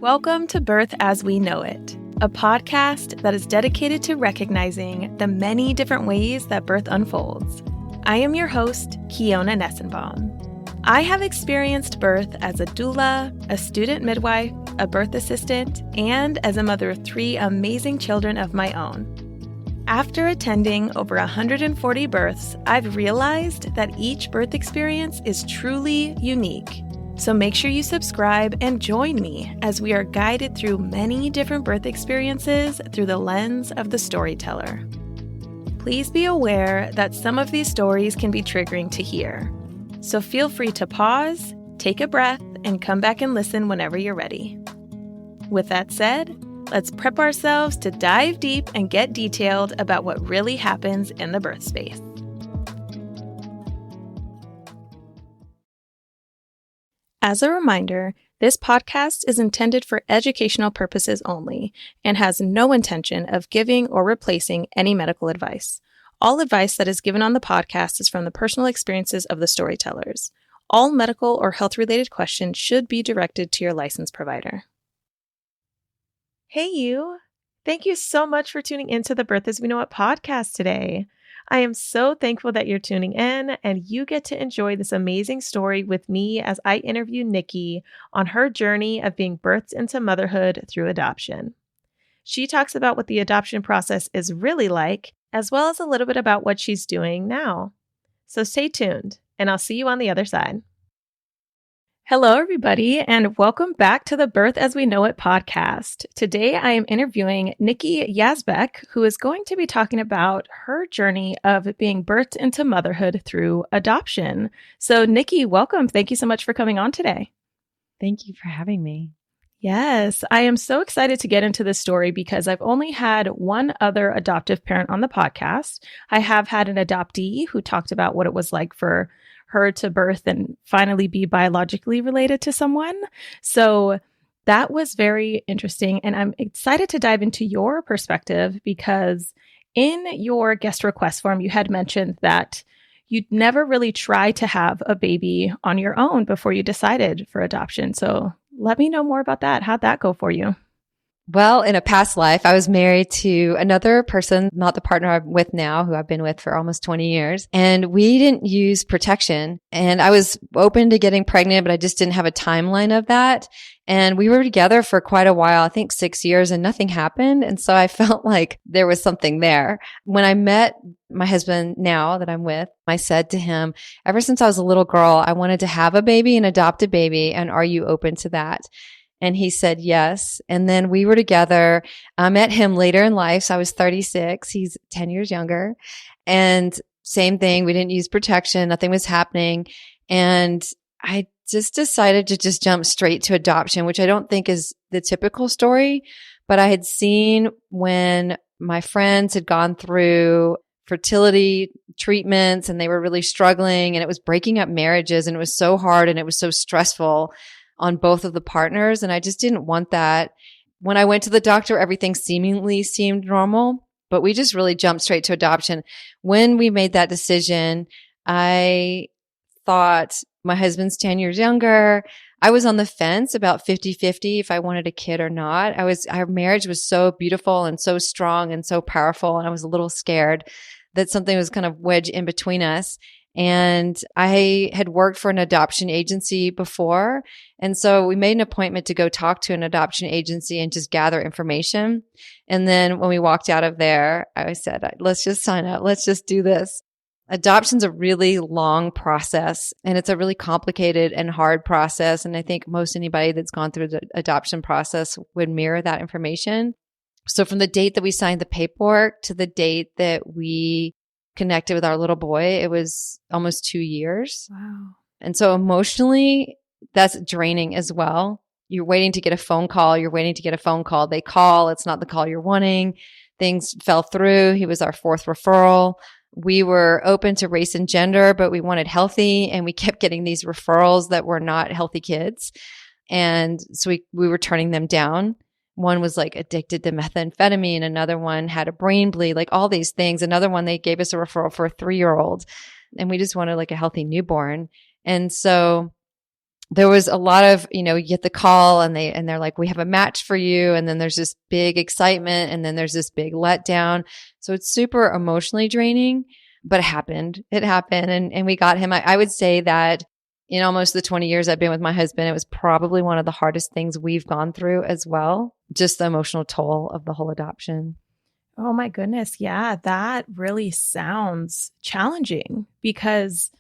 Welcome to Birth as We Know It, a podcast that is dedicated to recognizing the many different ways that birth unfolds. I am your host, Kiona Nessenbaum. I have experienced birth as a doula, a student midwife, a birth assistant, and as a mother of 3 amazing children of my own. After attending over 140 births, I've realized that each birth experience is truly unique. So make sure you subscribe and join me as we are guided through many different birth experiences through the lens of the storyteller. Please be aware that some of these stories can be triggering to hear. So feel free to pause, take a breath, and come back and listen whenever you're ready. With that said, let's prep ourselves to dive deep and get detailed about what really happens in the birth space. As a reminder, this podcast is intended for educational purposes only and has no intention of giving or replacing any medical advice. All advice that is given on the podcast is from the personal experiences of the storytellers. All medical or health-related questions should be directed to your licensed provider. Hey you! Thank you so much for tuning into the Birth as We Know It podcast today. I am so thankful that you're tuning in and you get to enjoy this amazing story with me as I interview Nicky on her journey of being birthed into motherhood through adoption. She talks about what the adoption process is really like, as well as a little bit about what she's doing now. So stay tuned, and I'll see you on the other side. Hello, everybody, and welcome back to the Birth as We Know It podcast. Today, I am interviewing Nicky Yazbeck, who is going to be talking about her journey of being birthed into motherhood through adoption. So, Nicky, welcome. Thank you so much for coming on today. Thank you for having me. Yes, I am so excited to get into this story because I've only had one other adoptive parent on the podcast. I have had an adoptee who talked about what it was like for her to birth and finally be biologically related to someone. So that was very interesting. And I'm excited to dive into your perspective because in your guest request form, you had mentioned that you'd never really try to have a baby on your own before you decided for adoption. So let me know more about that. How'd that go for you? Well, in a past life, I was married to another person, not the partner I'm with now, who I've been with for almost 20 years. And we didn't use protection. And I was open to getting pregnant, but I just didn't have a timeline of that. And we were together for quite a while, I think 6 years, and nothing happened. And so I felt like there was something there. When I met my husband now that I'm with, I said to him, ever since I was a little girl, I wanted to have a baby and adopt a baby. And are you open to that? And he said yes. And then we were together. I met him later in life. So I was 36. He's 10 years younger. And same thing. We didn't use protection. Nothing was happening. And I just decided to just jump straight to adoption, which I don't think is the typical story. But I had seen when my friends had gone through fertility treatments and they were really struggling and it was breaking up marriages and it was so hard and it was so stressful on both of the partners. And I just didn't want that. When I went to the doctor, everything seemingly seemed normal, but we just really jumped straight to adoption. When we made that decision, I thought my husband's 10 years younger. I was on the fence about 50-50 if I wanted a kid or not. Our marriage was so beautiful and so strong and so powerful. And I was a little scared that something was kind of wedged in between us. And I had worked for an adoption agency before. And so we made an appointment to go talk to an adoption agency and just gather information. And then when we walked out of there, I said, let's just sign up. Let's just do this. Adoption's a really long process and it's a really complicated and hard process. And I think most anybody that's gone through the adoption process would mirror that information. So from the date that we signed the paperwork to the date that we connected with our little boy, it was almost 2 years. Wow. And so emotionally, that's draining as well. You're waiting to get a phone call. You're waiting to get a phone call. They call. It's not the call you're wanting. Things fell through. He was our 4th referral. We were open to race and gender, but we wanted healthy. And we kept getting these referrals that were not healthy kids. And so we were turning them down. One was like addicted to methamphetamine. Another one had a brain bleed, like all these things. Another one, they gave us a referral for a 3-year-old and we just wanted like a healthy newborn. And so there was a lot of, you get the call and they're like, we have a match for you. And then there's this big excitement and then there's this big letdown. So it's super emotionally draining, but it happened. It happened and we got him. I would say that in almost the 20 years I've been with my husband, it was probably one of the hardest things we've gone through as well. Just the emotional toll of the whole adoption. Oh my goodness. Yeah, that really sounds challenging because,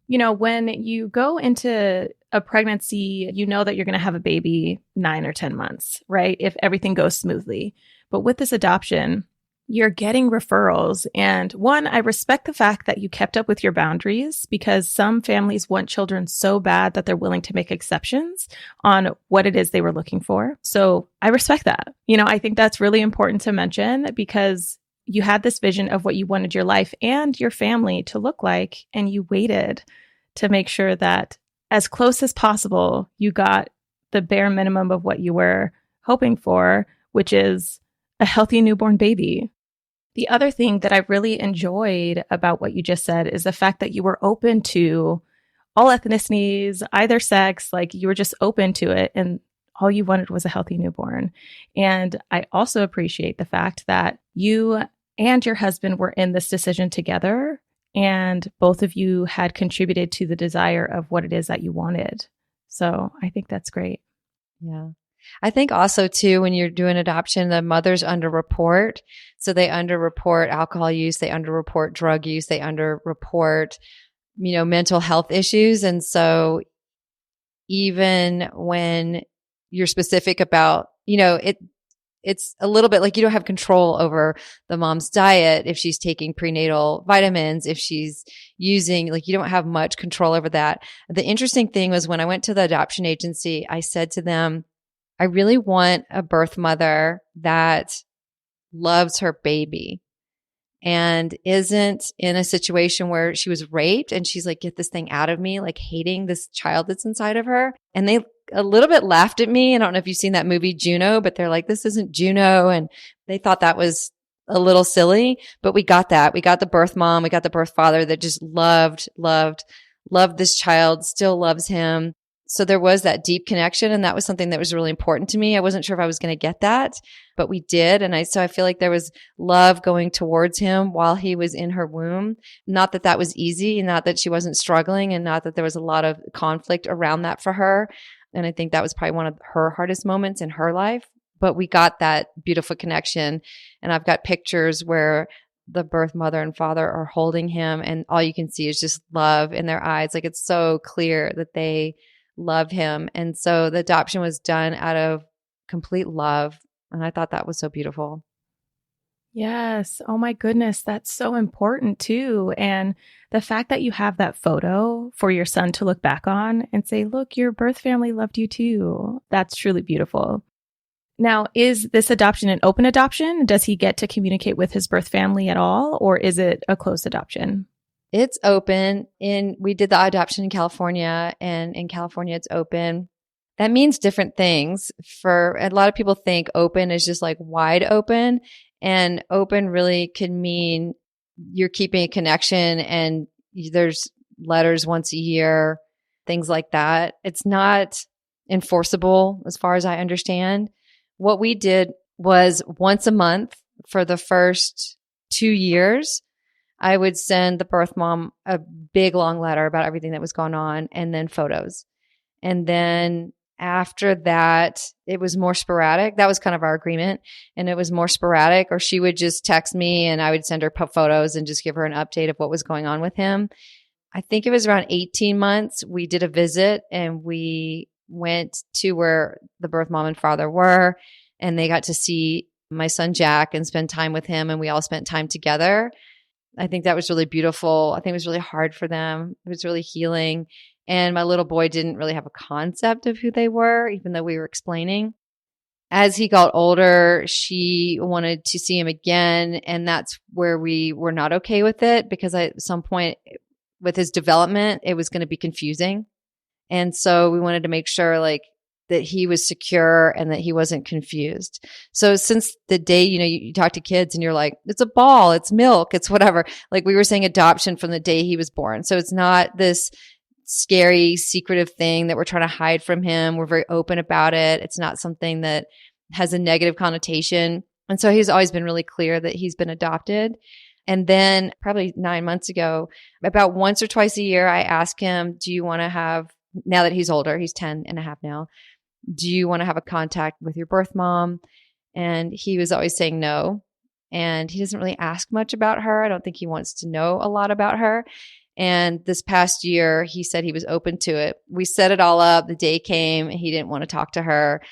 when you go into a pregnancy, you know that you're going to have a baby 9 or 10 months, right? If everything goes smoothly. But with this adoption, you're getting referrals. And one, I respect the fact that you kept up with your boundaries because some families want children so bad that they're willing to make exceptions on what it is they were looking for. So I respect that. I think that's really important to mention because you had this vision of what you wanted your life and your family to look like, and you waited to make sure that as close as possible, you got the bare minimum of what you were hoping for, which is a healthy newborn baby. The other thing that I really enjoyed about what you just said is the fact that you were open to all ethnicities, either sex, like you were just open to it and all you wanted was a healthy newborn. And I also appreciate the fact that you and your husband were in this decision together and both of you had contributed to the desire of what it is that you wanted. So I think that's great. Yeah. I think also too, when you're doing adoption, the mothers underreport. So they underreport alcohol use, they underreport drug use, they underreport, mental health issues. And so even when you're specific about, it's a little bit like you don't have control over the mom's diet if she's taking prenatal vitamins, if she's using, like, you don't have much control over that. The interesting thing was when I went to the adoption agency, I said to them, I really want a birth mother that loves her baby and isn't in a situation where she was raped and she's like, get this thing out of me, like hating this child that's inside of her. And they a little bit laughed at me. I don't know if you've seen that movie Juno, but they're like, this isn't Juno. And they thought that was a little silly, but we got that. We got the birth mom. We got the birth father that just loved this child, still loves him. So there was that deep connection. And that was something that was really important to me. I wasn't sure if I was going to get that, but we did. And so I feel like there was love going towards him while he was in her womb. Not that that was easy, not that she wasn't struggling, and not that there was a lot of conflict around that for her. And I think that was probably one of her hardest moments in her life. But we got that beautiful connection. And I've got pictures where the birth mother and father are holding him, and all you can see is just love in their eyes. Like, it's so clear that they love him. And so the adoption was done out of complete love. And I thought that was so beautiful. Yes. Oh my goodness. That's so important too. And the fact that you have that photo for your son to look back on and say, look, your birth family loved you too. That's truly beautiful. Now, is this adoption an open adoption? Does he get to communicate with his birth family at all? Or is it a closed adoption? It's open. We did the adoption in California, and in California it's open. That means different things. For a lot of people think open is just like wide open, and open really can mean you're keeping a connection and there's letters once a year, things like that. It's not enforceable as far as I understand. What we did was once a month for the first 2 years, I would send the birth mom a big long letter about everything that was going on and then photos. And then after that, it was more sporadic. That was kind of our agreement. And it was more sporadic, or she would just text me and I would send her photos and just give her an update of what was going on with him. I think it was around 18 months. We did a visit and we went to where the birth mom and father were, and they got to see my son Jack and spend time with him. And we all spent time together. I think that was really beautiful. I think it was really hard for them. It was really healing. And my little boy didn't really have a concept of who they were, even though we were explaining. As he got older, she wanted to see him again. And that's where we were not okay with it, because at some point with his development, it was going to be confusing. And so we wanted to make sure that he was secure and that he wasn't confused. So since the day, you talk to kids and you're like, it's a ball, it's milk, it's whatever. Like we were saying adoption from the day he was born. So it's not this scary, secretive thing that we're trying to hide from him. We're very open about it. It's not something that has a negative connotation. And so he's always been really clear that he's been adopted. And then probably 9 months ago, about once or twice a year, I ask him, do you want to have, now that he's older, he's 10 and a half now, do you want to have a contact with your birth mom? And he was always saying no. And he doesn't really ask much about her. I don't think he wants to know a lot about her. And this past year, he said he was open to it. We set it all up. The day came, and he didn't want to talk to her.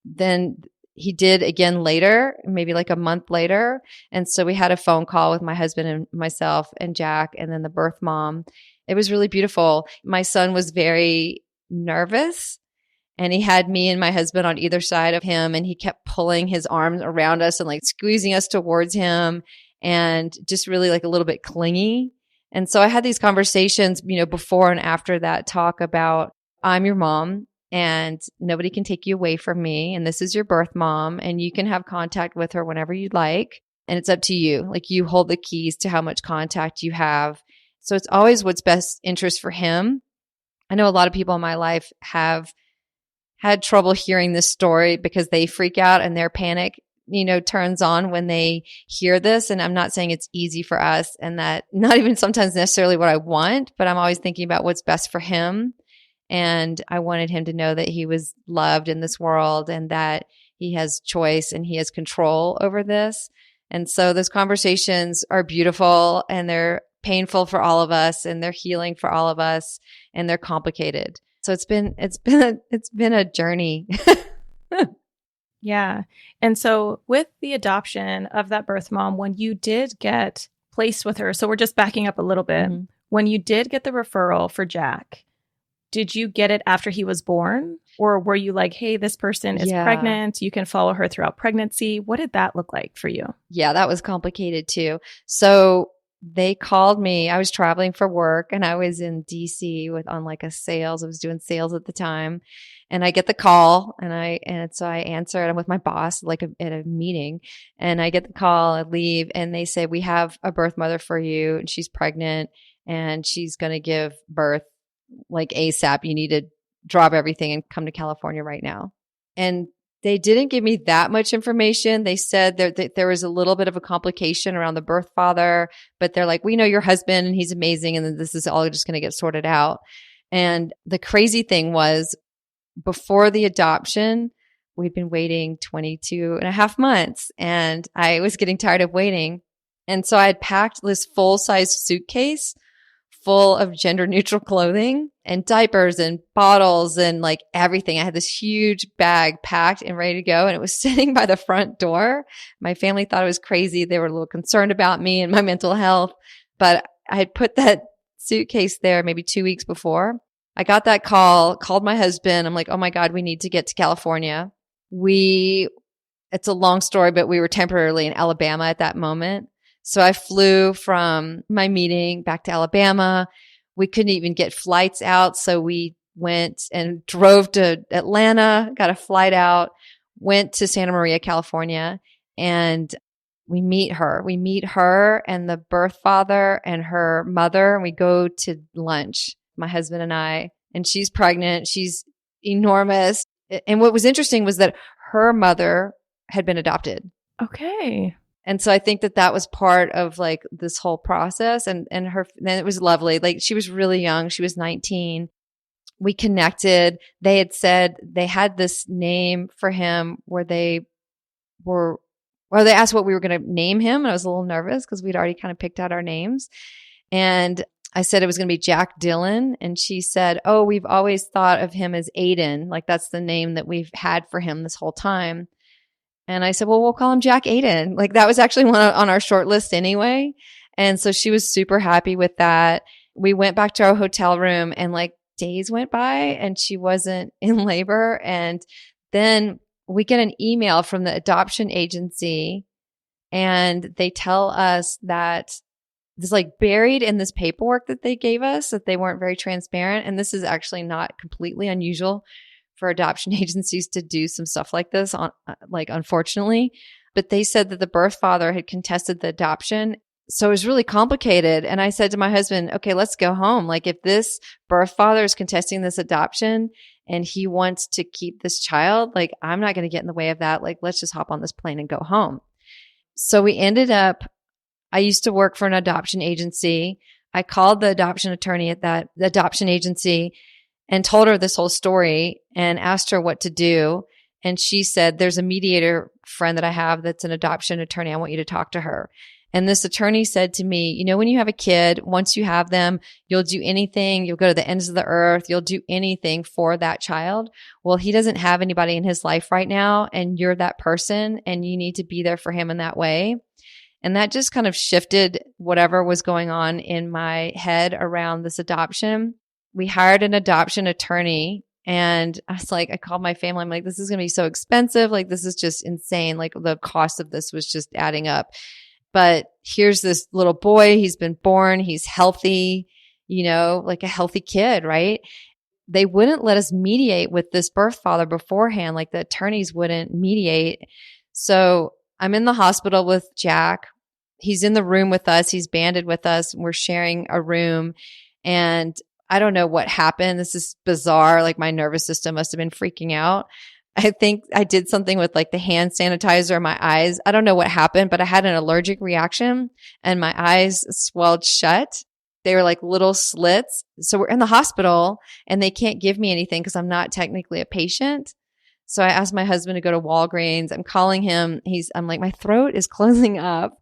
Then he did again later, maybe like a month later. And so we had a phone call with my husband and myself and Jack and then the birth mom. It was really beautiful. My son was very nervous, and he had me and my husband on either side of him, and he kept pulling his arms around us and like squeezing us towards him and just really like a little bit clingy. And so I had these conversations, before and after that talk about, I'm your mom and nobody can take you away from me. And this is your birth mom, and you can have contact with her whenever you'd like. And it's up to you. Like, you hold the keys to how much contact you have. So it's always what's best interest for him. I know a lot of people in my life have had trouble hearing this story because they freak out and their panic, turns on when they hear this. And I'm not saying it's easy for us, and that not even sometimes necessarily what I want, but I'm always thinking about what's best for him. And I wanted him to know that he was loved in this world and that he has choice and he has control over this. And so those conversations are beautiful, and they're painful for all of us, and they're healing for all of us, and they're complicated. So it's been a journey. Yeah. And so with the adoption of that birth mom, when you did get placed with her, so we're just backing up a little bit. Mm-hmm. When you did get the referral for Jack, did you get it after he was born? Or were you like, hey, this person is pregnant, you can follow her throughout pregnancy? What did that look like for you? Yeah, that was complicated too. So they called me. I was traveling for work, and I was in DC on like a sales. I was doing sales at the time, and I get the call, and so I answer, and I'm with my boss like at a meeting, and I get the call, I leave, and they say, we have a birth mother for you, and she's pregnant, and she's going to give birth like ASAP. You need to drop everything and come to California right now. And they didn't give me that much information. They said that there was a little bit of a complication around the birth father, but they're like, we know your husband and he's amazing, and then this is all just going to get sorted out. And the crazy thing was, before the adoption, we'd been waiting 22 and a half months, and I was getting tired of waiting. And so I had packed this full-size suitcase full of gender neutral clothing and diapers and bottles and like everything. I had this huge bag packed and ready to go, and it was sitting by the front door. My family thought it was crazy. They were a little concerned about me and my mental health, but I had put that suitcase there maybe 2 weeks before. I got that call, called my husband. I'm like, oh my God, we need to get to California. It's a long story, but we were temporarily in Alabama at that moment. So I flew from my meeting back to Alabama. We couldn't even get flights out. So we went and drove to Atlanta, got a flight out, went to Santa Maria, California, and we meet her. We meet her and the birth father and her mother, and we go to lunch, my husband and I, and she's pregnant. She's enormous. And what was interesting was that her mother had been adopted. Okay. And so I think that was part of like this whole process, and then it was lovely. Like, she was really young. She was 19. We connected. They had said they had this name for him they asked what we were going to name him. And I was a little nervous because we'd already kind of picked out our names. And I said it was going to be Jack Dylan. And she said, oh, we've always thought of him as Aiden. Like, that's the name that we've had for him this whole time. And I said, well, we'll call him Jack Aiden. Like, that was actually one on our short list anyway. And so she was super happy with that. We went back to our hotel room, and like days went by and she wasn't in labor. And then we get an email from the adoption agency, and they tell us that this, like, buried in this paperwork that they gave us, that they weren't very transparent. And this is actually not completely unusual for adoption agencies to do some stuff like this, unfortunately. But they said that the birth father had contested the adoption. So it was really complicated. And I said to my husband, okay, let's go home. Like if this birth father is contesting this adoption and he wants to keep this child, like I'm not going to get in the way of that. Like let's just hop on this plane and go home. So we ended up, I used to work for an adoption agency. I called the adoption attorney at that the adoption agency and told her this whole story and asked her what to do. And she said, there's a mediator friend that I have that's an adoption attorney. I want you to talk to her. And this attorney said to me, you know, when you have a kid, once you have them, you'll do anything. You'll go to the ends of the earth. You'll do anything for that child. Well, he doesn't have anybody in his life right now, and you're that person, and you need to be there for him in that way. And that just kind of shifted whatever was going on in my head around this adoption. We hired an adoption attorney, and I was like, I called my family. I'm like, this is going to be so expensive. Like, this is just insane. Like, the cost of this was just adding up. But here's this little boy. He's been born. He's healthy, you know, like a healthy kid, right? They wouldn't let us mediate with this birth father beforehand. Like the attorneys wouldn't mediate. So I'm in the hospital with Jack. He's in the room with us. He's banded with us. We're sharing a room. And I don't know what happened. This is bizarre. Like my nervous system must have been freaking out. I think I did something with like the hand sanitizer in my eyes. I don't know what happened, but I had an allergic reaction and my eyes swelled shut. They were like little slits. So we're in the hospital and they can't give me anything because I'm not technically a patient. So I asked my husband to go to Walgreens. I'm calling him. I'm like, my throat is closing up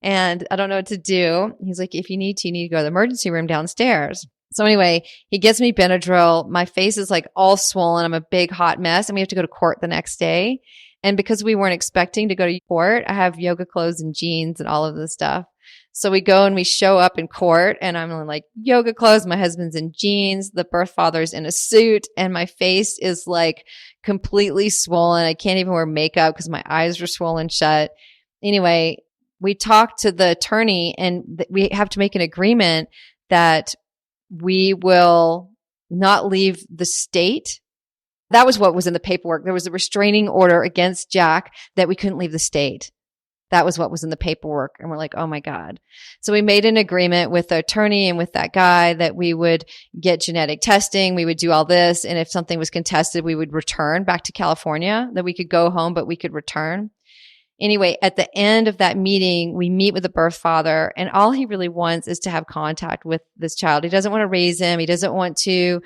and I don't know what to do. He's like, if you need to, you need to go to the emergency room downstairs. So anyway, he gets me Benadryl. My face is like all swollen. I'm a big hot mess and we have to go to court the next day. And because we weren't expecting to go to court, I have yoga clothes and jeans and all of this stuff. So we go and we show up in court and I'm in like yoga clothes. My husband's in jeans. The birth father's in a suit and my face is like completely swollen. I can't even wear makeup because my eyes are swollen shut. Anyway, we talked to the attorney and we have to make an agreement that we will not leave the state. That was what was in the paperwork. There was a restraining order against Jack that we couldn't leave the state. That was what was in the paperwork. And we're like, oh my God. So we made an agreement with the attorney and with that guy that we would get genetic testing. We would do all this. And if something was contested, we would return back to California, that we could go home, but we could return. Anyway, at the end of that meeting, we meet with the birth father and all he really wants is to have contact with this child. He doesn't want to raise him. He doesn't want to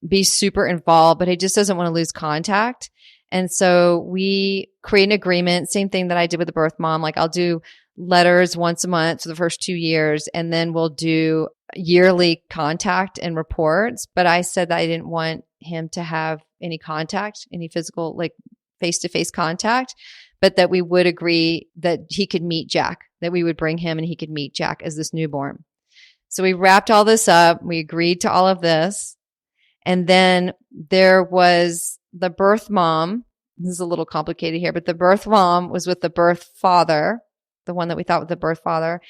be super involved, but he just doesn't want to lose contact. And so we create an agreement, same thing that I did with the birth mom. Like I'll do letters once a month for the first 2 years, and then we'll do yearly contact and reports. But I said that I didn't want him to have any contact, any physical, like face-to-face contact, but that we would agree that he could meet Jack, that we would bring him and he could meet Jack as this newborn. So we wrapped all this up. We agreed to all of this. And then there was the birth mom. This is a little complicated here, but the birth mom was with the birth father, the one that we thought was the birth father.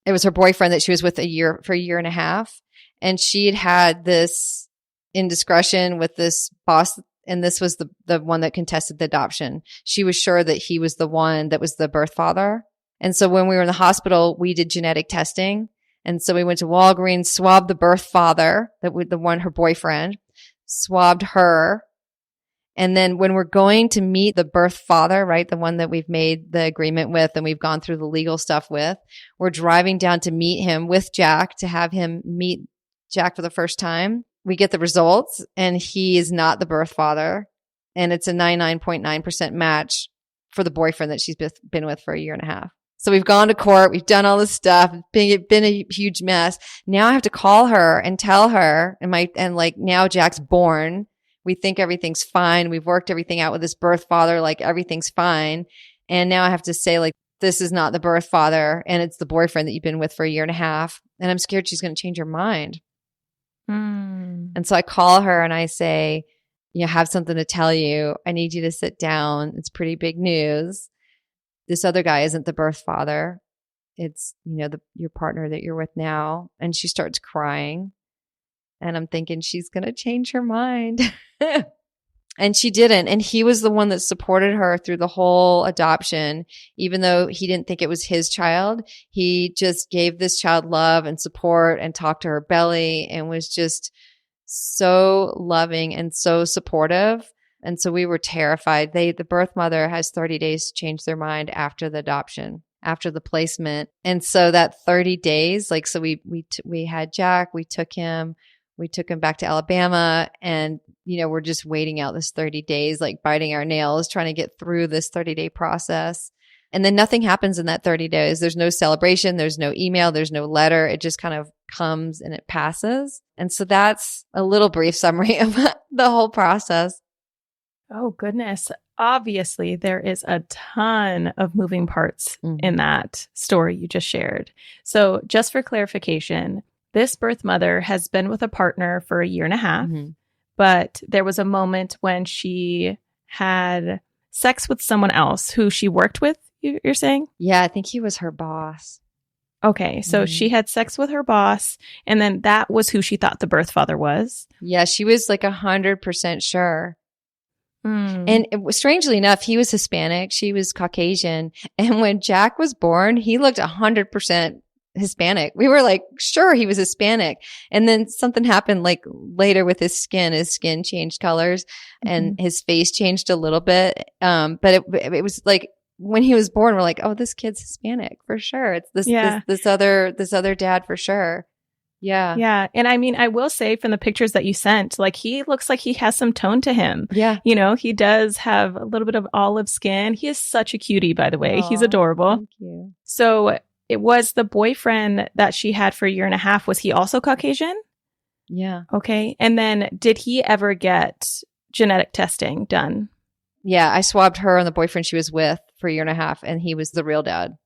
It was her boyfriend that she was with for a year and a half. And she had this indiscretion with this boss. And this was the one that contested the adoption. She was sure that he was the one that was the birth father. And so when we were in the hospital, we did genetic testing. And so we went to Walgreens, swabbed the birth father, the one, her boyfriend, swabbed her. And then when we're going to meet the birth father, right, the one that we've made the agreement with and we've gone through the legal stuff with, we're driving down to meet him with Jack, to have him meet Jack for the first time. We get the results and he is not the birth father. And it's a 99.9% match for the boyfriend that she's been with for a year and a half. So we've gone to court. We've done all this stuff. It's been a huge mess. Now I have to call her and tell her and like now Jack's born. We think everything's fine. We've worked everything out with this birth father. Like everything's fine. And now I have to say like, this is not the birth father and it's the boyfriend that you've been with for a year and a half. And I'm scared she's going to change her mind. And so I call her and I say, I have something to tell you. I need you to sit down. It's pretty big news. This other guy isn't the birth father. It's, your partner that you're with now. And she starts crying. And I'm thinking she's going to change her mind. And she didn't. And he was the one that supported her through the whole adoption, even though he didn't think it was his child. He just gave this child love and support and talked to her belly and was just so loving and so supportive. And so we were terrified. The birth mother has 30 days to change their mind after the adoption, after the placement. And so that 30 days, like, so we had Jack, we took him back to Alabama, and, we're just waiting out this 30 days, like biting our nails, trying to get through this 30-day process. And then nothing happens in that 30 days. There's no celebration. There's no email. There's no letter. It just kind of comes and it passes. And so that's a little brief summary of the whole process. Oh, goodness. Obviously, there is a ton of moving parts in that story you just shared. So just for clarification, this birth mother has been with a partner for a year and a half, but there was a moment when she had sex with someone else who she worked with, you're saying? Yeah, I think he was her boss. Okay, so she had sex with her boss, and then that was who she thought the birth father was. Yeah, she was like 100% sure. And strangely enough, he was Hispanic. She was Caucasian. And when Jack was born, he looked 100% Hispanic. We were like, sure, he was Hispanic. And then something happened like later with his skin. His skin changed colors and his face changed a little bit. But it was like when he was born, we're like, oh, this kid's Hispanic for sure. It's this other dad for sure. Yeah. Yeah. And I mean, I will say from the pictures that you sent, like he looks like he has some tone to him. Yeah. He does have a little bit of olive skin. He is such a cutie, by the way. He's adorable. Thank you. So it was the boyfriend that she had for a year and a half. Was he also Caucasian? Yeah. Okay. And then did he ever get genetic testing done? Yeah. I swabbed her and the boyfriend she was with for a year and a half, and he was the real dad.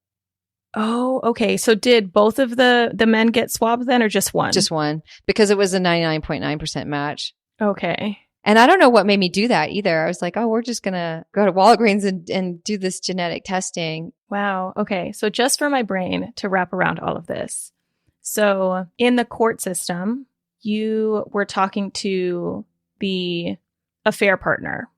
Oh, okay. So did both of the men get swabbed then, or just one? Just one, because it was a 99.9% match. Okay. And I don't know what made me do that either. I was like, oh, we're just going to go to Walgreens and do this genetic testing. Wow. Okay. So just for my brain to wrap around all of this. So in the court system, you were talking to the affair partner.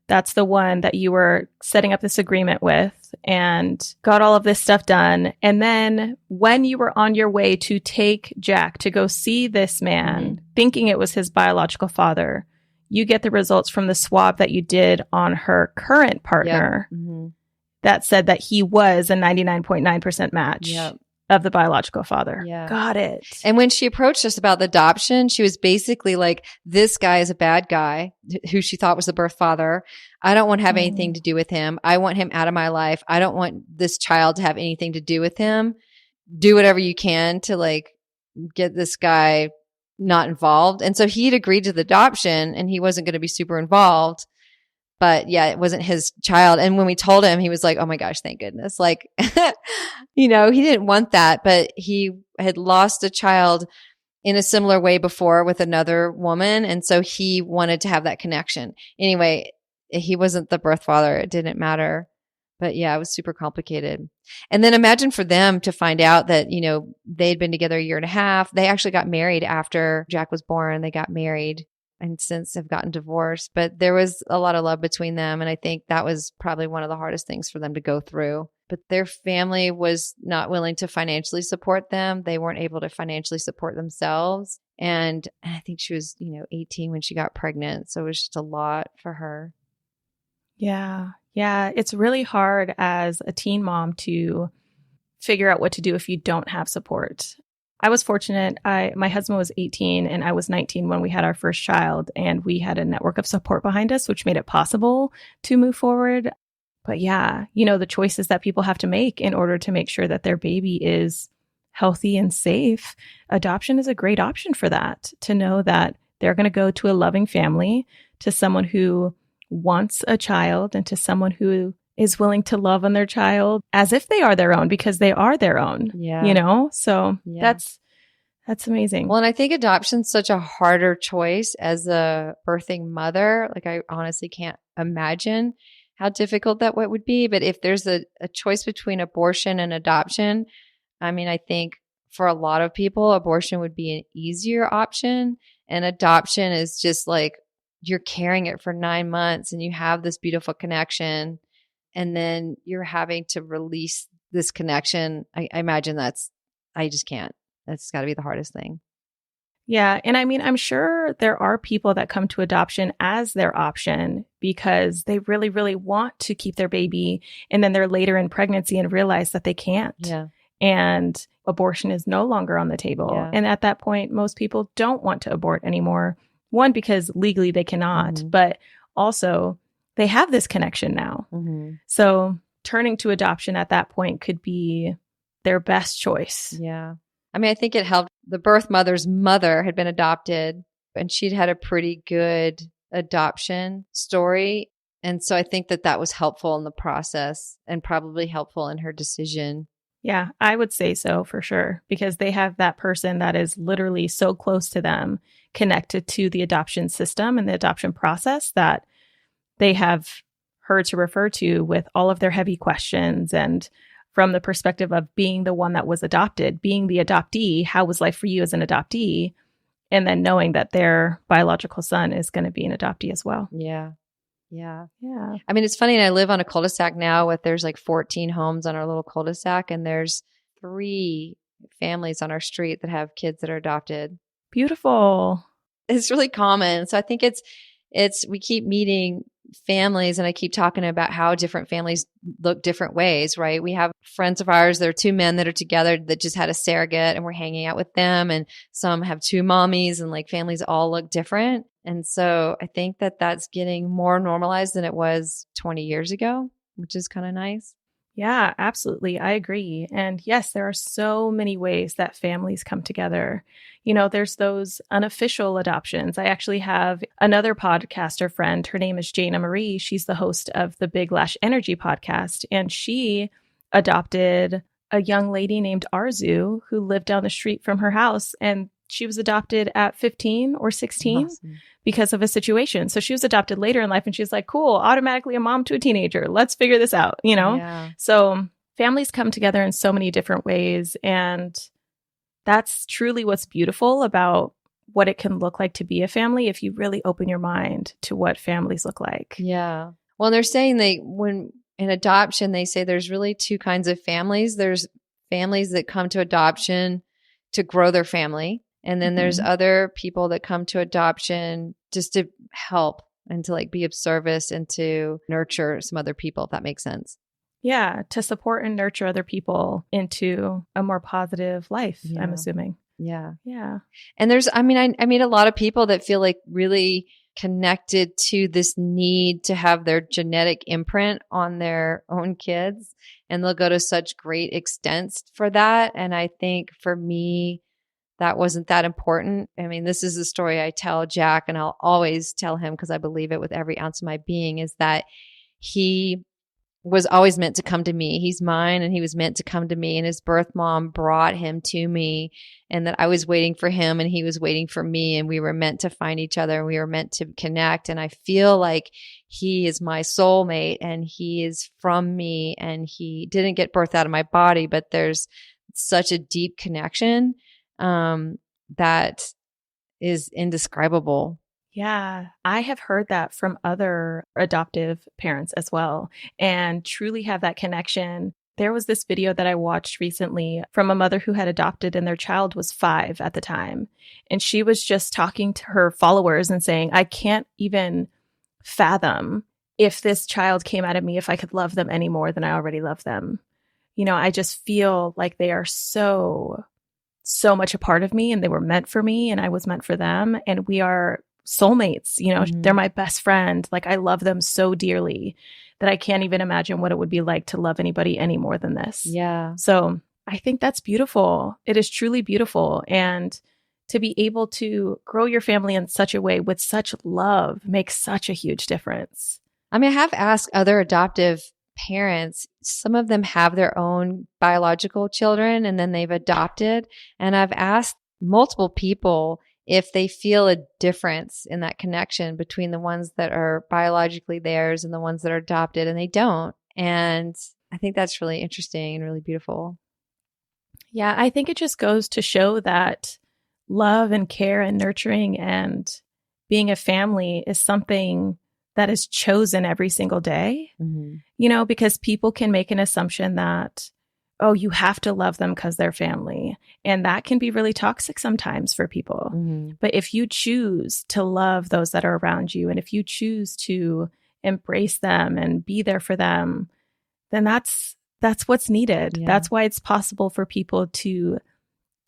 That's the one that you were setting up this agreement with and got all of this stuff done. And then when you were on your way to take Jack to go see this man, thinking it was his biological father, you get the results from the swab that you did on her current partner that said that he was a 99.9% match of the biological father. Yeah. Got it. And when she approached us about the adoption, she was basically like, this guy is a bad guy who she thought was the birth father. I don't want to have anything to do with him. I want him out of my life. I don't want this child to have anything to do with him. Do whatever you can to like get this guy not involved. And so he'd agreed to the adoption and he wasn't going to be super involved. But yeah, it wasn't his child. And when we told him, he was like, oh my gosh, thank goodness. Like, he didn't want that, but he had lost a child in a similar way before with another woman. And so he wanted to have that connection. Anyway, he wasn't the birth father. It didn't matter. But yeah, it was super complicated. And then imagine for them to find out that, they'd been together a year and a half. They actually got married after Jack was born. They got married and since have gotten divorced. But there was a lot of love between them. And I think that was probably one of the hardest things for them to go through. But their family was not willing to financially support them. They weren't able to financially support themselves. And I think she was, 18 when she got pregnant. So it was just a lot for her. Yeah. Yeah. It's really hard as a teen mom to figure out what to do if you don't have support. I was fortunate. My husband was 18 and I was 19 when we had our first child, and we had a network of support behind us, which made it possible to move forward. But yeah, the choices that people have to make in order to make sure that their baby is healthy and safe. Adoption is a great option for that, to know that they're going to go to a loving family, to someone who wants a child, and to someone who is willing to love on their child as if they are their own, because they are their own. Yeah. So that's amazing. Well, and I think adoption's such a harder choice as a birthing mother. Like, I honestly can't imagine how difficult that would be. But if there's a choice between abortion and adoption, I mean, I think for a lot of people, abortion would be an easier option, and adoption is just like you're carrying it for 9 months and you have this beautiful connection, and then you're having to release this connection. I imagine I just can't. That's got to be the hardest thing. Yeah. And I mean, I'm sure there are people that come to adoption as their option because they really, really want to keep their baby. And then they're later in pregnancy and realize that they can't. Yeah. And abortion is no longer on the table. Yeah. And at that point, most people don't want to abort anymore. One, because legally they cannot, but also they have this connection now. So turning to adoption at that point could be their best choice. Yeah. I mean, I think it helped. The birth mother's mother had been adopted and she'd had a pretty good adoption story. And so I think that was helpful in the process and probably helpful in her decision. Yeah, I would say so for sure, because they have that person that is literally so close to them, connected to the adoption system and the adoption process, that they have her to refer to with all of their heavy questions. And from the perspective of being the one that was adopted, being the adoptee, how was life for you as an adoptee? And then knowing that their biological son is going to be an adoptee as well. Yeah. Yeah. Yeah. I mean, it's funny. And I live on a cul-de-sac now there's like 14 homes on our little cul-de-sac, and there's 3 families on our street that have kids that are adopted. Beautiful. It's really common. So I think we keep meeting families, and I keep talking about how different families look different ways, right? We have friends of ours, there are 2 men that are together that just had a surrogate, and we're hanging out with them. And some have 2 mommies, and like families all look different. And so I think that's getting more normalized than it was 20 years ago, which is kind of nice. Yeah, absolutely. I agree. And yes, there are so many ways that families come together. You know, there's those unofficial adoptions. I actually have another podcaster friend. Her name is Jana Marie. She's the host of the Big Lash Energy podcast. And she adopted a young lady named Arzu who lived down the street from her house. And she was adopted at 15 or 16 because of a situation. So she was adopted later in life, and she's like, cool, automatically a mom to a teenager. Let's figure this out, you know? Yeah. So families come together in so many different ways. And that's truly what's beautiful about what it can look like to be a family if you really open your mind to what families look like. Yeah. Well, they're saying when in adoption, they say there's really 2 kinds of families. There's families that come to adoption to grow their family. And then there's other people that come to adoption just to help and to like be of service and to nurture some other people, if that makes sense. Yeah, to support and nurture other people into a more positive life, Yeah. I'm assuming. Yeah. Yeah. And I meet a lot of people that feel like really connected to this need to have their genetic imprint on their own kids. And they'll go to such great extents for that. And I think for me, that wasn't that important. I mean, this is the story I tell Jack, and I'll always tell him because I believe it with every ounce of my being, is that he was always meant to come to me. He's mine, and he was meant to come to me, and his birth mom brought him to me, and that I was waiting for him and he was waiting for me, and we were meant to find each other and we were meant to connect. And I feel like he is my soulmate and he is from me, and he didn't get birthed out of my body, but there's such a deep connection that is indescribable. Yeah, I have heard that from other adoptive parents as well, and truly have that connection. There was this video that I watched recently from a mother who had adopted, and their child was 5 at the time. And she was just talking to her followers and saying, I can't even fathom if this child came out of me, if I could love them any more than I already love them. You know, I just feel like they are so much a part of me, and they were meant for me, and I was meant for them. And we are soulmates, you know, they're my best friend. Like, I love them so dearly that I can't even imagine what it would be like to love anybody any more than this. Yeah. So I think that's beautiful. It is truly beautiful. And to be able to grow your family in such a way with such love makes such a huge difference. I mean, I have asked other adoptive parents, some of them have their own biological children and then they've adopted. And I've asked multiple people if they feel a difference in that connection between the ones that are biologically theirs and the ones that are adopted, and they don't. And I think that's really interesting and really beautiful. Yeah, I think it just goes to show that love and care and nurturing and being a family is something that is chosen every single day, because people can make an assumption that, oh, you have to love them because they're family. And that can be really toxic sometimes for people. But if you choose to love those that are around you, and if you choose to embrace them and be there for them, then that's what's needed. Yeah. That's why it's possible for people to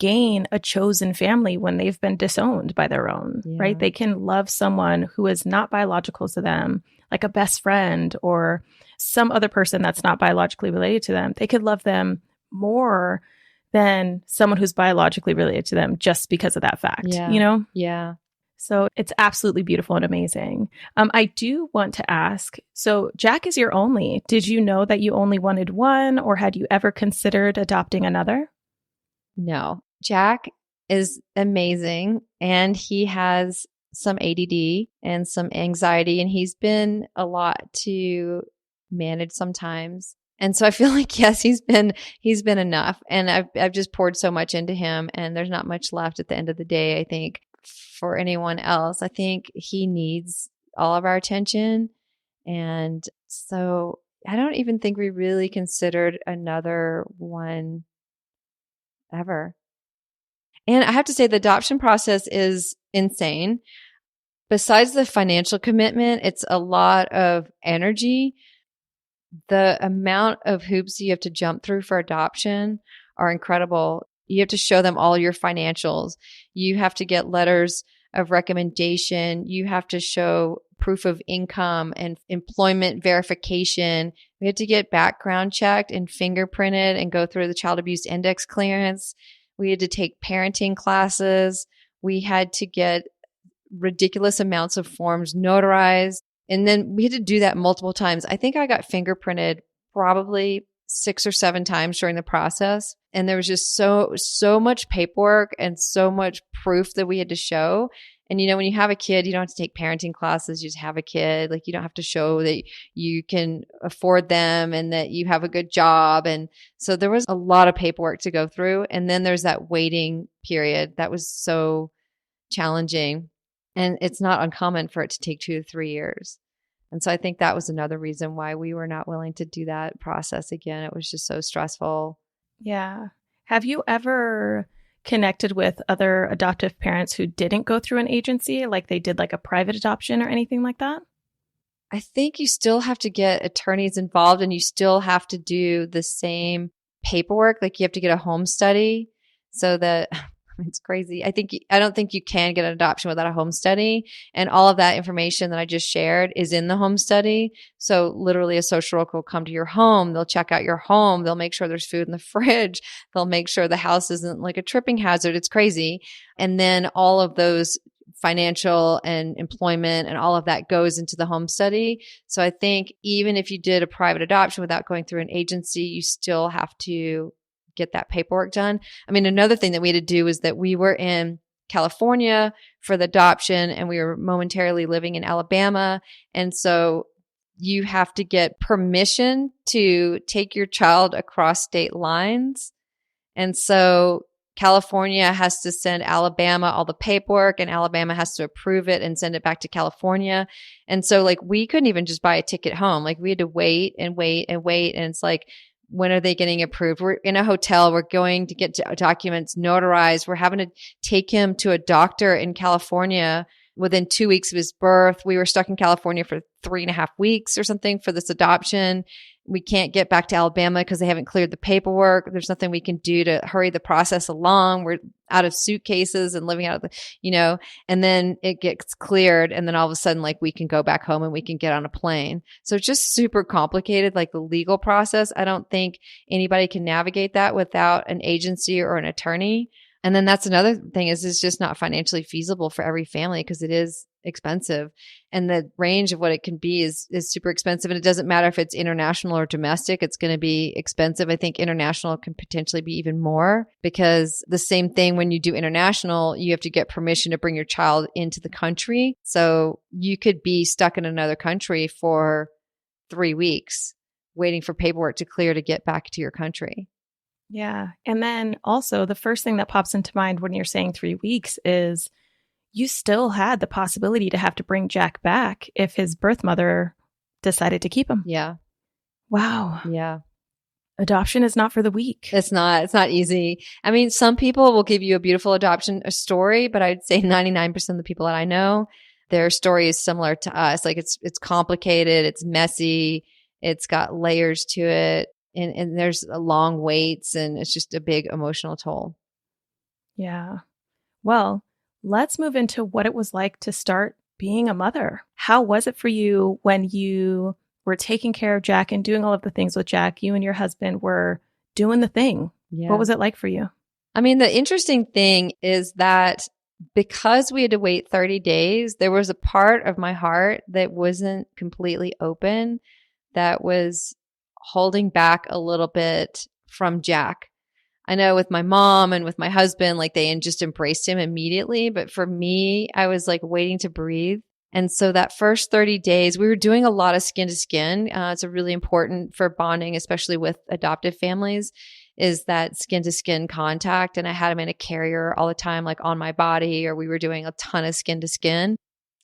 gain a chosen family when they've been disowned by their own, right? They can love someone who is not biological to them, like a best friend or some other person that's not biologically related to them. They could love them more than someone who's biologically related to them just because of that fact, Yeah. So it's absolutely beautiful and amazing. I do want to ask, so Jack is your only. Did you know that you only wanted one, or had you ever considered adopting another? No, Jack is amazing, and he has some ADD and some anxiety, and he's been a lot to manage sometimes. And so I feel like, yes, he's been enough, and I've just poured so much into him, and there's not much left at the end of the day, I think, for anyone else. I think he needs all of our attention. And so I don't even think we really considered another one ever. And I have to say, the adoption process is insane. Besides the financial commitment, it's a lot of energy. The amount of hoops you have to jump through for adoption are incredible. You have to show them all your financials. You have to get letters of recommendation. You have to show proof of income and employment verification. We had to get background checked and fingerprinted and go through the child abuse index clearance. We had to take parenting classes. We had to get ridiculous amounts of forms notarized. And then we had to do that multiple times. I think I got fingerprinted probably 6 or 7 times during the process. And there was just so much paperwork and so much proof that we had to show. And when you have a kid, you don't have to take parenting classes. You just have a kid. Like, you don't have to show that you can afford them and that you have a good job. And so there was a lot of paperwork to go through. And then there's that waiting period that was so challenging. And it's not uncommon for it to take 2 to 3 years. And so I think that was another reason why we were not willing to do that process again. It was just so stressful. Yeah. Have you ever connected with other adoptive parents who didn't go through an agency, like they did like a private adoption or anything like that? I think you still have to get attorneys involved, and you still have to do the same paperwork. Like, you have to get a home study so that it's crazy. I don't think you can get an adoption without a home study. And all of that information that I just shared is in the home study. So literally, a social worker will come to your home. They'll check out your home. They'll make sure there's food in the fridge. They'll make sure the house isn't like a tripping hazard. It's crazy. And then all of those financial and employment and all of that goes into the home study. So I think even if you did a private adoption without going through an agency, you still have to get that paperwork done. I mean, another thing that we had to do is that we were in California for the adoption, and we were momentarily living in Alabama. And so you have to get permission to take your child across state lines. And so California has to send Alabama all the paperwork, and Alabama has to approve it and send it back to California. And so, like, we couldn't even just buy a ticket home. Like, we had to wait and wait and wait. And it's like, when are they getting approved? We're in a hotel. We're going to get documents notarized. We're having to take him to a doctor in California within 2 weeks of his birth. We were stuck in California for 3.5 weeks or something for this adoption. We can't get back to Alabama because they haven't cleared the paperwork. There's nothing we can do to hurry the process along. We're out of suitcases and living out of and then it gets cleared. And then all of a sudden, like, we can go back home and we can get on a plane. So it's just super complicated, like the legal process. I don't think anybody can navigate that without an agency or an attorney. And then that's another thing, is it's just not financially feasible for every family because it is expensive. And the range of what it can be is super expensive. And it doesn't matter if it's international or domestic, it's going to be expensive. I think international can potentially be even more, because the same thing when you do international, you have to get permission to bring your child into the country. So you could be stuck in another country for 3 weeks waiting for paperwork to clear to get back to your country. Yeah. And then also, the first thing that pops into mind when you're saying 3 weeks is you still had the possibility to have to bring Jack back if his birth mother decided to keep him. Yeah. Wow. Yeah. Adoption is not for the weak. It's not easy. I mean, some people will give you a beautiful adoption story, but I'd say 99% of the people that I know, their story is similar to us. Like it's complicated, it's messy, it's got layers to it, and there's long waits, and it's just a big emotional toll. Yeah. Well, let's move into what it was like to start being a mother. How was it for you when you were taking care of Jack and doing all of the things with Jack? You and your husband were doing the thing. Yeah. What was it like for you? I mean, the interesting thing is that because we had to wait 30 days, there was a part of my heart that wasn't completely open, that was holding back a little bit from Jack. I know with my mom and with my husband, like they just embraced him immediately. But for me, I was like waiting to breathe. And so that first 30 days, we were doing a lot of skin to skin. It's a really important for bonding, especially with adoptive families, is that skin to skin contact. And I had him in a carrier all the time, like on my body, or we were doing a ton of skin to skin.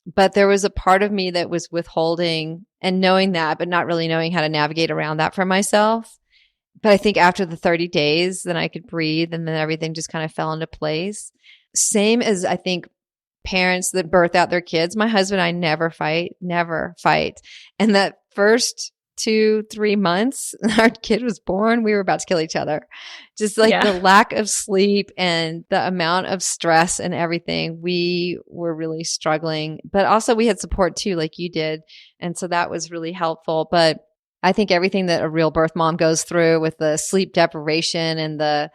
But there was a part of me that was withholding and knowing that, but not really knowing how to navigate around that for myself. But I think after the 30 days, then I could breathe, and then everything just kind of fell into place. Same as I think parents that birth out their kids. My husband and I never fight. And that first 2-3 months our kid was born, we were about to kill each other. Just like the lack of sleep and the amount of stress and everything, we were really struggling. But also we had support too, like you did. And so that was really helpful. But I think everything that a real birth mom goes through with the sleep deprivation and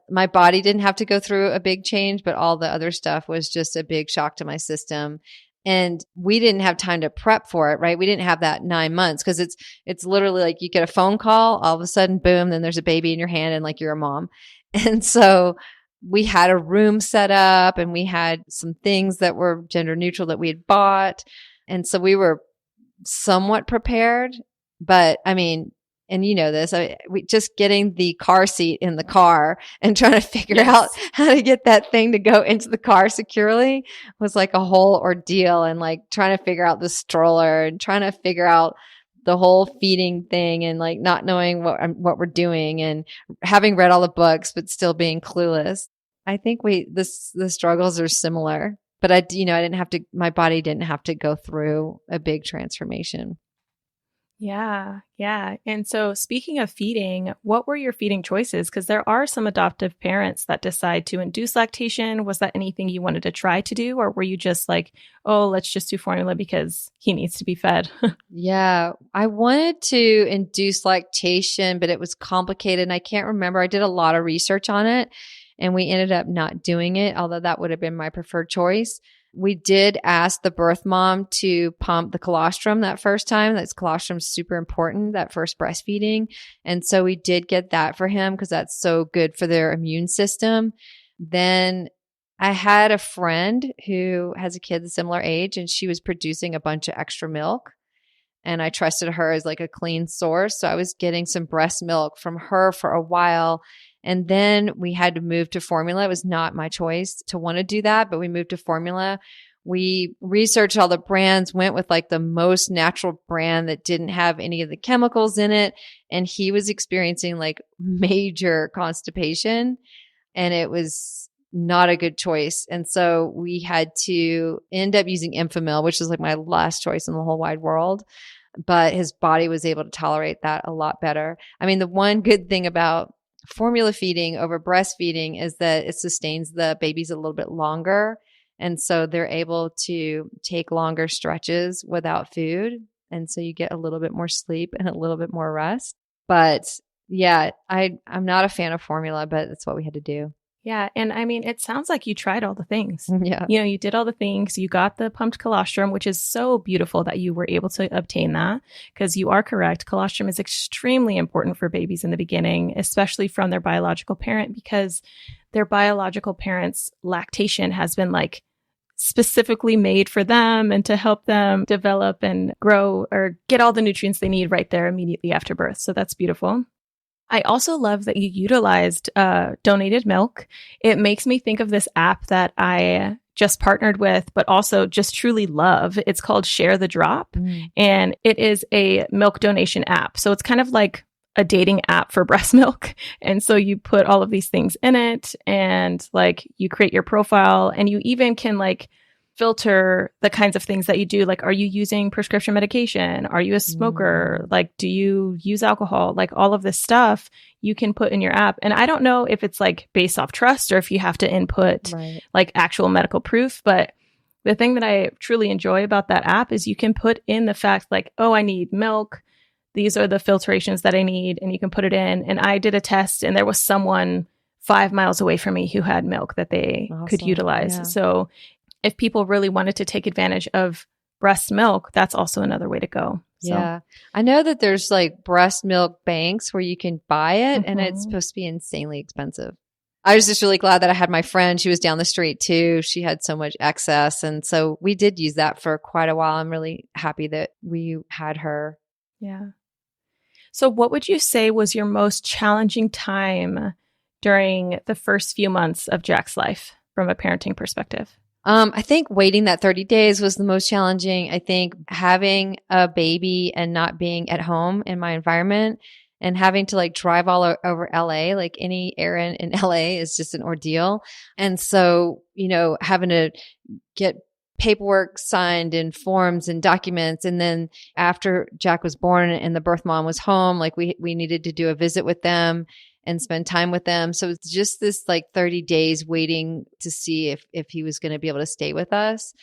my body didn't have to go through a big change, but all the other stuff was just a big shock to my system. And we didn't have time to prep for it, right? We didn't have that 9 months, because it's literally like you get a phone call, all of a sudden, boom, then there's a baby in your hand and like you're a mom. And so we had a room set up, and we had some things that were gender neutral that we had bought. And so we were somewhat prepared. But I mean, and you know this, we just getting the car seat in the car and trying to figure out how to get that thing to go into the car securely was like a whole ordeal. And like trying to figure out the stroller and trying to figure out the whole feeding thing, and like not knowing what we're doing, and having read all the books but still being clueless. I think the struggles are similar, but my body didn't have to go through a big transformation. Yeah. And so speaking of feeding, what were your feeding choices? Because there are some adoptive parents that decide to induce lactation. Was that anything you wanted to try to do? Or were you just like, oh, let's just do formula because he needs to be fed? Yeah, I wanted to induce lactation, but it was complicated. And I can't remember. I did a lot of research on it, and we ended up not doing it, although that would have been my preferred choice. We did ask the birth mom to pump the colostrum that first time. That's colostrum super important, that first breastfeeding. And so we did get that for him because that's so good for their immune system. Then I had a friend who has a kid the similar age, and she was producing a bunch of extra milk. And I trusted her as like a clean source. So I was getting some breast milk from her for a while. And then we had to move to formula. It was not my choice to want to do that, but we moved to formula. We researched all the brands, went with like the most natural brand that didn't have any of the chemicals in it. And he was experiencing like major constipation, and it was not a good choice. And so we had to end up using Enfamil, which was like my last choice in the whole wide world. But his body was able to tolerate that a lot better. I mean, the one good thing about formula feeding over breastfeeding is that it sustains the babies a little bit longer. And so they're able to take longer stretches without food. And so you get a little bit more sleep and a little bit more rest. But yeah, I'm not a fan of formula, but that's what we had to do. Yeah. And I mean, it sounds like you tried all the things. Yeah. You did all the things. You got the pumped colostrum, which is so beautiful that you were able to obtain that, because you are correct. Colostrum is extremely important for babies in the beginning, especially from their biological parent, because their biological parent's lactation has been like specifically made for them and to help them develop and grow or get all the nutrients they need right there immediately after birth. So that's beautiful. I also love that you utilized donated milk. It makes me think of this app that I just partnered with, but also just truly love. It's called Share the Drop, and it is a milk donation app. So it's kind of like a dating app for breast milk. And so you put all of these things in it, and like you create your profile, and you even can like filter the kinds of things that you do. Like, are you using prescription medication? Are you a smoker? Like, do you use alcohol? Like, all of this stuff you can put in your app. And I don't know if it's like based off trust or if you have to input like actual medical proof. But the thing that I truly enjoy about that app is you can put in the fact like, oh, I need milk. These are the filtrations that I need. And you can put it in. And I did a test, and there was someone 5 miles away from me who had milk that they could utilize. Yeah. So if people really wanted to take advantage of breast milk, that's also another way to go. So. Yeah. I know that there's like breast milk banks where you can buy it, and it's supposed to be insanely expensive. I was just really glad that I had my friend. She was down the street too. She had so much excess. And so we did use that for quite a while. I'm really happy that we had her. Yeah. So what would you say was your most challenging time during the first few months of Jack's life from a parenting perspective? I think waiting that 30 days was the most challenging. I think having a baby and not being at home in my environment and having to like drive all over LA, like any errand in LA is just an ordeal. And so, having to get paperwork signed and forms and documents. And then after Jack was born and the birth mom was home, like we needed to do a visit with them and spend time with them. So it's just this like 30 days waiting to see if he was going to be able to stay with us.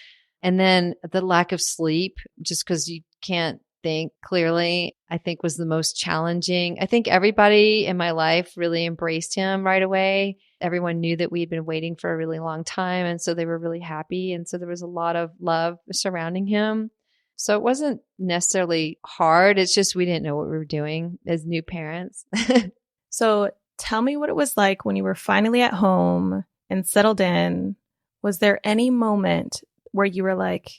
And then the lack of sleep, just because you can't think clearly, I think was the most challenging. I think everybody in my life really embraced him right away. Everyone knew that we had been waiting for a really long time. And so they were really happy. And so there was a lot of love surrounding him. So it wasn't necessarily hard. It's just we didn't know what we were doing as new parents. So tell me what it was like when you were finally at home and settled in. Was there any moment where you were like,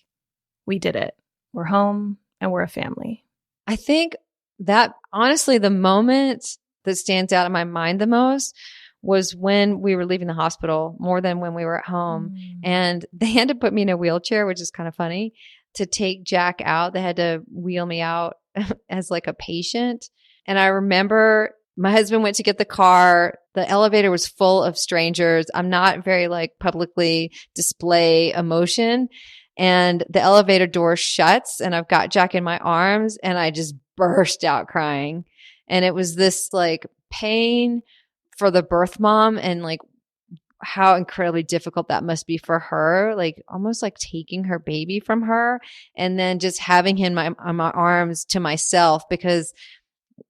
we did it. We're home and we're a family? I think that honestly, the moment that stands out in my mind the most was when we were leaving the hospital more than when we were at home. And they had to put me in a wheelchair, which is kind of funny, to take Jack out. They had to wheel me out as like a patient. And I remember my husband went to get the car. The elevator was full of strangers. I'm not very like publicly display emotion. And the elevator door shuts and I've got Jack in my arms and I just burst out crying. And it was this like pain for the birth mom and like how incredibly difficult that must be for her, like almost like taking her baby from her and then just having him on my arms to myself, because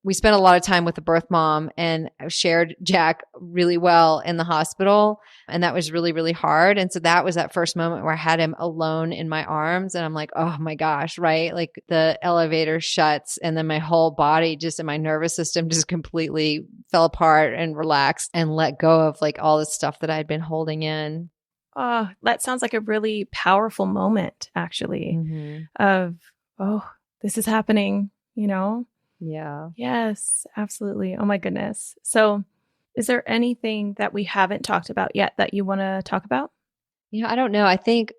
we spent a lot of time with the birth mom and shared Jack really well in the hospital. And that was really, really hard. And so that was that first moment where I had him alone in my arms. And I'm like, oh my gosh, right? Like the elevator shuts and then my whole body just and my nervous system just completely fell apart and relaxed and let go of like all the stuff that I'd been holding in. Oh, that sounds like a really powerful moment, actually, of, oh, this is happening, Yeah. Yes, absolutely. Oh my goodness. So is there anything that we haven't talked about yet that you want to talk about? I don't know. I think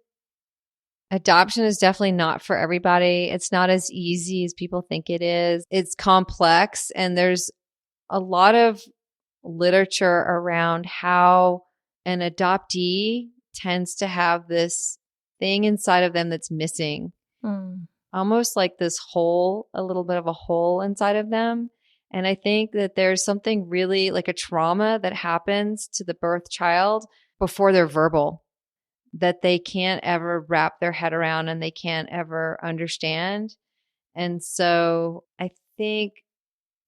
adoption is definitely not for everybody. It's not as easy as people think it is. It's complex, and there's a lot of literature around how an adoptee tends to have this thing inside of them that's missing. Almost like this hole, a little bit of a hole inside of them. And I think that there's something really like a trauma that happens to the birth child before they're verbal that they can't ever wrap their head around and they can't ever understand. And so I think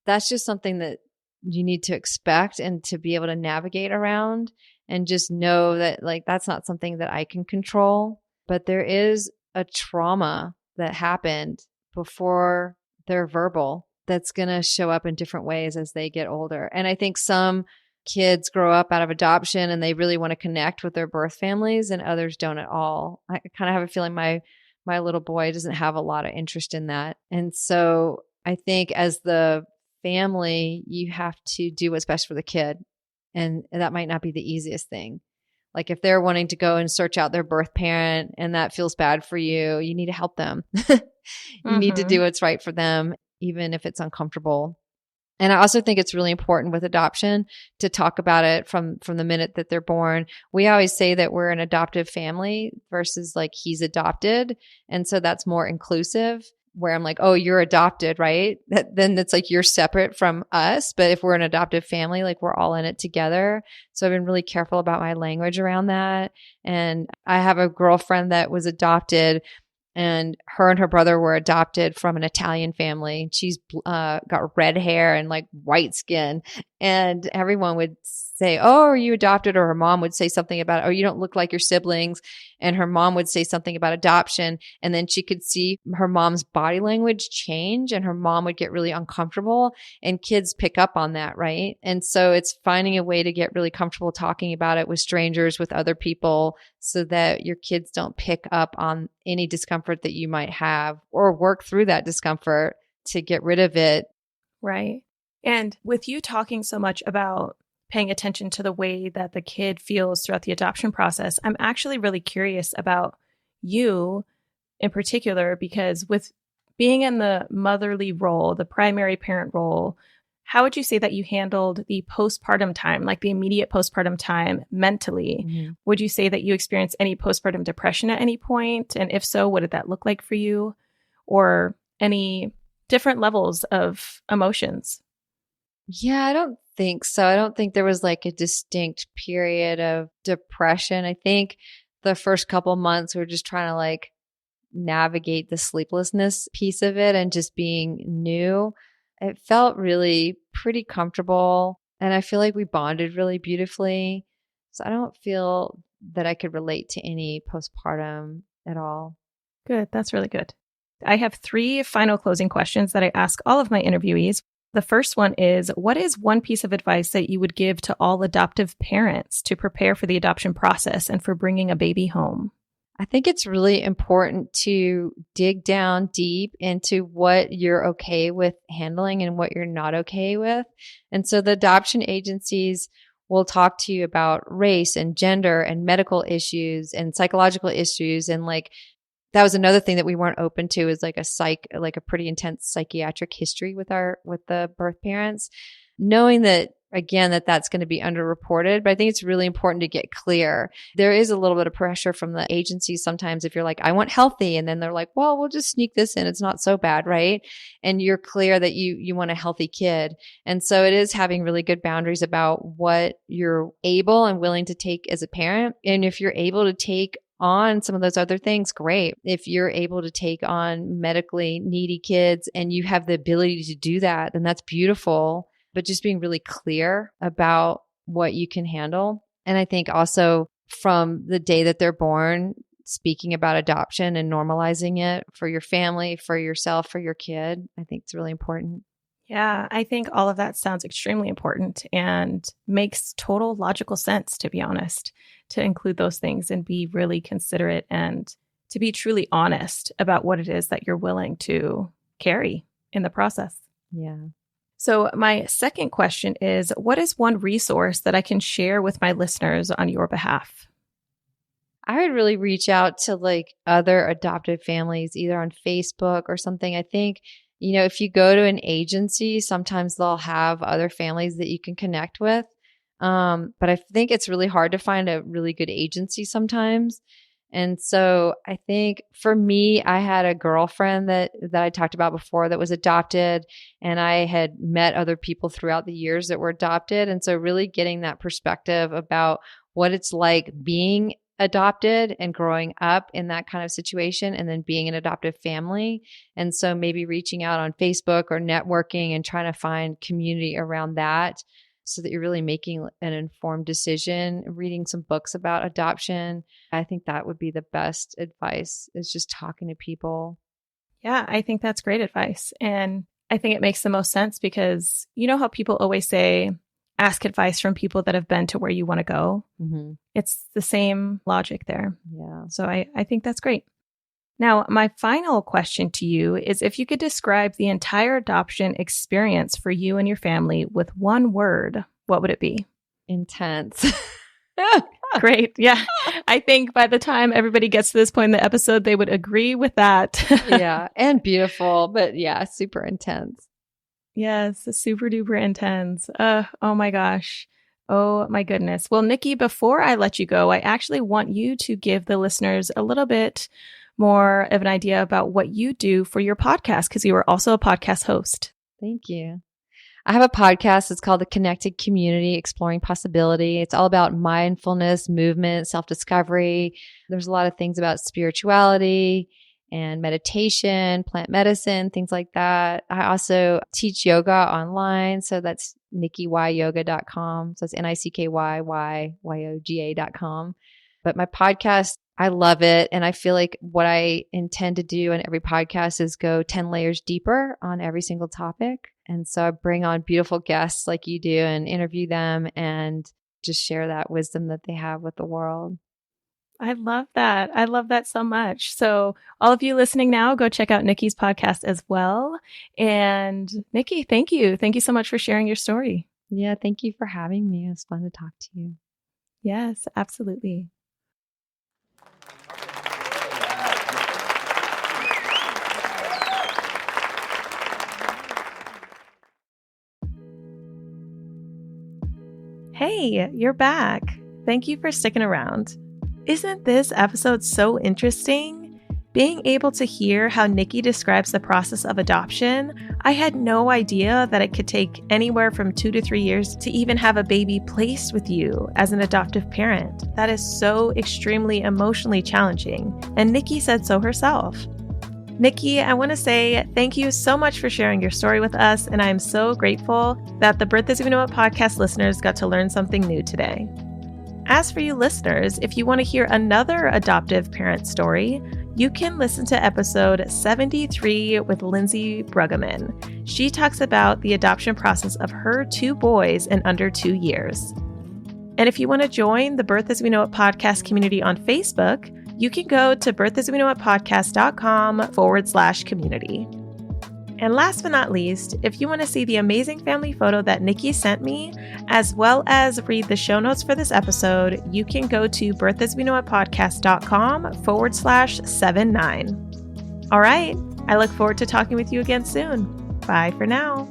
that's just something that you need to expect and to be able to navigate around and just know that like that's not something that I can control, but there is a trauma that happened before they're verbal that's going to show up in different ways as they get older. And I think some kids grow up out of adoption and they really want to connect with their birth families and others don't at all. I kind of have a feeling my little boy doesn't have a lot of interest in that. And so I think as the family, you have to do what's best for the kid. And that might not be the easiest thing. Like if they're wanting to go and search out their birth parent and that feels bad for you, you need to help them. You need to do what's right for them, even if it's uncomfortable. And I also think it's really important with adoption to talk about it from the minute that they're born. We always say that we're an adoptive family versus like he's adopted. And so that's more inclusive where I'm like, oh, you're adopted, right? Then it's like you're separate from us. But if we're an adoptive family, like we're all in it together. So I've been really careful about my language around that. And I have a girlfriend that was adopted, and her and her brother were adopted from an Italian family. She's got red hair and like white skin. And everyone would say, oh, are you adopted? Or her mom would say something about, oh, you don't look like your siblings. And her mom would say something about adoption. And then she could see her mom's body language change and her mom would get really uncomfortable, and kids pick up on that, right? And so it's finding a way to get really comfortable talking about it with strangers, with other people, so that your kids don't pick up on any discomfort that you might have, or work through that discomfort to get rid of it. Right. And with you talking so much about paying attention to the way that the kid feels throughout the adoption process, I'm actually really curious about you in particular, because with being in the motherly role, the primary parent role, how would you say that you handled the postpartum time, like the immediate postpartum time mentally? Mm-hmm. Would you say that you experienced any postpartum depression at any point? And if so, what did that look like for you? Or any different levels of emotions? Yeah, I don't think so. I don't think there was like a distinct period of depression. I think the first couple months we were just trying to like navigate the sleeplessness piece of it and just being new. It felt really pretty comfortable, and I feel like we bonded really beautifully. So I don't feel that I could relate to any postpartum at all. Good. That's really good. I have 3 final closing questions that I ask all of my interviewees. The first one is, what is one piece of advice that you would give to all adoptive parents to prepare for the adoption process and for bringing a baby home? I think it's really important to dig down deep into what you're okay with handling and what you're not okay with. And so the adoption agencies will talk to you about race and gender and medical issues and psychological issues. And like, that was another thing that we weren't open to, is like a pretty intense psychiatric history with the birth parents, knowing that, again, that's going to be underreported. But I think it's really important to get clear. There is a little bit of pressure from the agency sometimes if you're like, I want healthy. And then they're like, well, we'll just sneak this in. It's not so bad, right? And you're clear that you want a healthy kid. And so it is having really good boundaries about what you're able and willing to take as a parent. And if you're able to take on some of those other things, great. If you're able to take on medically needy kids and you have the ability to do that, then that's beautiful. But just being really clear about what you can handle. And I think also from the day that they're born, speaking about adoption and normalizing it for your family, for yourself, for your kid, I think it's really important. Yeah, I think all of that sounds extremely important and makes total logical sense, to be honest, to include those things and be really considerate and to be truly honest about what it is that you're willing to carry in the process. Yeah. So my second question is, what is one resource that I can share with my listeners on your behalf? I would really reach out to like other adoptive families, either on Facebook or something. I think, if you go to an agency, sometimes they'll have other families that you can connect with. But I think it's really hard to find a really good agency sometimes. And so I think for me, I had a girlfriend that I talked about before that was adopted, and I had met other people throughout the years that were adopted. And so really getting that perspective about what it's like being adopted and growing up in that kind of situation, and then being an adoptive family. And so maybe reaching out on Facebook or networking and trying to find community around that, so that you're really making an informed decision, reading some books about adoption. I think that would be the best advice, is just talking to people. Yeah, I think that's great advice. And I think it makes the most sense because you know how people always say, ask advice from people that have been to where you want to go. Mm-hmm. It's the same logic there. Yeah. So I think that's great. Now, my final question to you is, if you could describe the entire adoption experience for you and your family with one word, what would it be? Intense. Great. Yeah. I think by the time everybody gets to this point in the episode, they would agree with that. Yeah. And beautiful, but yeah, super intense. Yes. Super duper intense. Oh my gosh. Oh my goodness. Well, Nicky, before I let you go, I actually want you to give the listeners a little bit more of an idea about what you do for your podcast, because you are also a podcast host. Thank you. I have a podcast. It's called The Connected Community, Exploring Possibility. It's all about mindfulness, movement, self-discovery. There's a lot of things about spirituality and meditation, plant medicine, things like that. I also teach yoga online. So that's nickyyoga.com. So it's NICKYYYOGA.com. But my podcast, I love it. And I feel like what I intend to do in every podcast is go 10 layers deeper on every single topic. And so I bring on beautiful guests like you do and interview them and just share that wisdom that they have with the world. I love that. I love that so much. So all of you listening now, go check out Nicky's podcast as well. And Nicky, thank you. Thank you so much for sharing your story. Yeah, thank you for having me. It was fun to talk to you. Yes, absolutely. Hey, you're back. Thank you for sticking around. Isn't this episode so interesting? Being able to hear how Nicky describes the process of adoption, I had no idea that it could take anywhere from 2 to 3 years to even have a baby placed with you as an adoptive parent. That is so extremely emotionally challenging, and Nicky said so herself. Nicky, I want to say thank you so much for sharing your story with us, and I am so grateful that the Birth As We Know It podcast listeners got to learn something new today. As for you listeners, if you want to hear another adoptive parent story, you can listen to episode 73 with Lindsay Bruggeman. She talks about the adoption process of her 2 boys in under 2 years. And if you want to join the Birth As We Know It podcast community on Facebook, you can go to birthasweknowitpodcast.com/community. And last but not least, if you want to see the amazing family photo that Nicky sent me, as well as read the show notes for this episode, you can go to birthasweknowitpodcast.com/79. All right. I look forward to talking with you again soon. Bye for now.